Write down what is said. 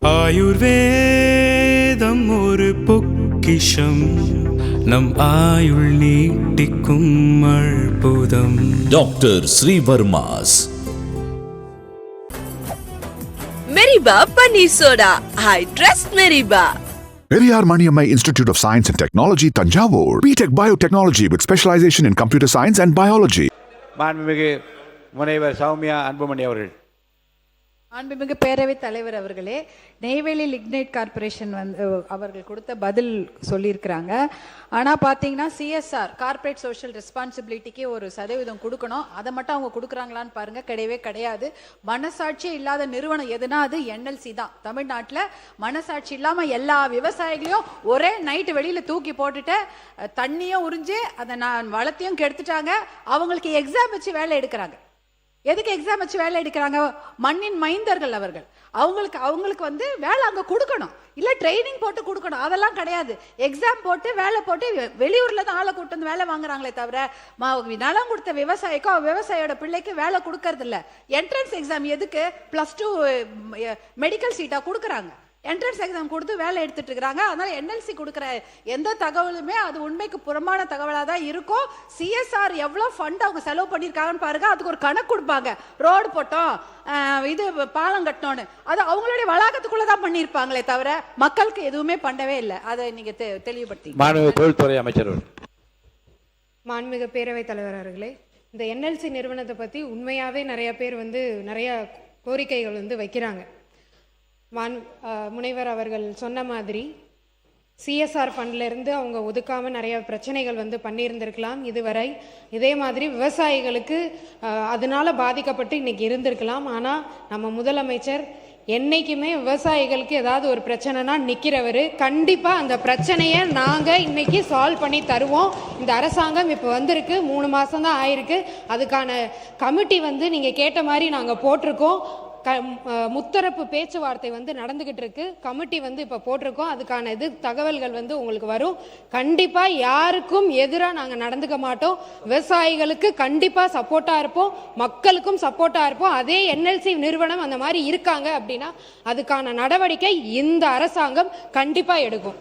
ஆயுர்வேதம் ஒரு பொக்கிஷம், நம் ஆயுள் நீட்டிக்கும் அற்புதம். டாக்டர் ஸ்ரீவர்மாஸ். மெரிபா பன்னீர் soda. I trust Meriba. Periyar Maniammai Institute of Science and Technology, Tanjavur. B.Tech Biotechnology with specialization in computer science and biology. மாண்புமிகு முனைவர் சௌமியா அன்புமணி அவர்கள். மாண்புமிகு பேரவைத் தலைவர் அவர்களே, நெய்வேலி லிக்னைட் கார்பரேஷன் அவர்கள் கொடுத்த பதில் சொல்லியிருக்கிறாங்க. ஆனால் பார்த்தீங்கன்னா சிஎஸ்ஆர் கார்பரேட் சோஷியல் ரெஸ்பான்சிபிலிட்டிக்கு ஒரு சதவீதம் கொடுக்கணும். அதை மட்டும் அவங்க கொடுக்குறாங்களான்னு பாருங்க, கிடையவே கிடையாது. மனசாட்சி இல்லாத நிறுவனம் எதுனா அது என்எல்சி தான். தமிழ்நாட்டில் மனசாட்சி இல்லாமல் எல்லா விவசாயிகளையும் ஒரே நைட்டு வெளியில் தூக்கி போட்டுட்டு தண்ணியும் உறிஞ்சு அதை வளத்தையும் கெடுத்துட்டாங்க. அவங்களுக்கு எக்ஸாம் வச்சு வேலை எடுக்கிறாங்க. எதுக்கு எக்ஸாம் வச்சு வேலை எடுக்கிறாங்க? மண்ணின் மைந்தர்கள் அவர்கள். அவங்களுக்கு வேலை அங்கே கொடுக்கணும், இல்லை ட்ரைனிங் போட்டு கொடுக்கணும். அதெல்லாம் கிடையாது. எக்ஸாம் போட்டு வேலை போட்டு வெளியூர்ல தான் ஆளை கூட்டு வந்து வேலை வாங்குறாங்களே தவிர நிலம் கொடுத்த விவசாயிக்கும் விவசாயியோட பிள்ளைக்கு வேலை கொடுக்கறது இல்லை. என்ட்ரன்ஸ் எக்ஸாம் எதுக்கு? +2 மெடிக்கல் சீட்டா கொடுக்குறாங்க. என்ட்ரன்ஸ் எக்ஸாம் கொடுத்து வேலை எடுத்துட்டு இருக்கிறாங்க. அதனால என்எல்சி கொடுக்குற எந்த தகவலுமே அது உண்மைக்கு புறமான தகவலாக தான் இருக்கும். சிஎஸ்ஆர் எவ்வளோ ஃபண்ட் அவங்க செலவு பண்ணியிருக்காங்கன்னு பாருங்க. அதுக்கு ஒரு கணக்கு கொடுப்பாங்க. ரோடு போட்டோம், இது பாலம் கட்டணும்னு. அது அவங்களுடைய வளாகத்துக்குள்ள தான் பண்ணியிருப்பாங்களே தவிர மக்களுக்கு எதுவுமே பண்ணவே இல்லை. அதை நீங்க தெளிவுபடுத்தி. மாண்புமிகு தொழில்துறை அமைச்சர். மாண்புமிகு பேரவைத் தலைவர் அவர்களே, இந்த என்எல்சி நிறுவனத்தை பற்றி உண்மையாகவே நிறைய பேர் நிறைய கோரிக்கைகள் வைக்கிறாங்க. முனைவர் அவர்கள் சொன்ன மாதிரி சிஎஸ்ஆர் ஃபண்ட்லேருந்து அவங்க ஒதுக்காமல் நிறைய பிரச்சனைகள் பண்ணியிருந்திருக்கலாம் இதுவரை. இதே மாதிரி விவசாயிகளுக்கு அதனால பாதிக்கப்பட்டு இன்றைக்கி இருந்திருக்கலாம். ஆனால் நம்ம முதலமைச்சர் என்றைக்குமே விவசாயிகளுக்கு ஏதாவது ஒரு பிரச்சனைனா நிற்கிறவர். கண்டிப்பாக அந்த பிரச்சனையை நாங்கள் இன்றைக்கி சால்வ் பண்ணி தருவோம். இந்த அரசாங்கம் இப்போ வந்திருக்கு, 3 மாதம் தான் ஆயிருக்கு. அதுக்கான கமிட்டி நீங்கள் கேட்ட மாதிரி நாங்கள் போட்டிருக்கோம். முத்தரப்பு பேச்சுவார்த்தை நடந்துகிட்டு இருக்கு. கமிட்டி இப்போ போட்டிருக்கோம். அதுக்கான தகவல்கள் உங்களுக்கு வரும். கண்டிப்பா யாருக்கும் எதிராக நாங்கள் நடந்துக்க மாட்டோம். விவசாயிகளுக்கு கண்டிப்பா சப்போர்ட்டா இருப்போம், மக்களுக்கும் சப்போர்ட்டா இருப்போம். அதே என்எல்சி நிறுவனம் அந்த மாதிரி இருக்காங்க அப்படின்னா அதுக்கான நடவடிக்கை இந்த அரசாங்கம் கண்டிப்பா எடுக்கும்.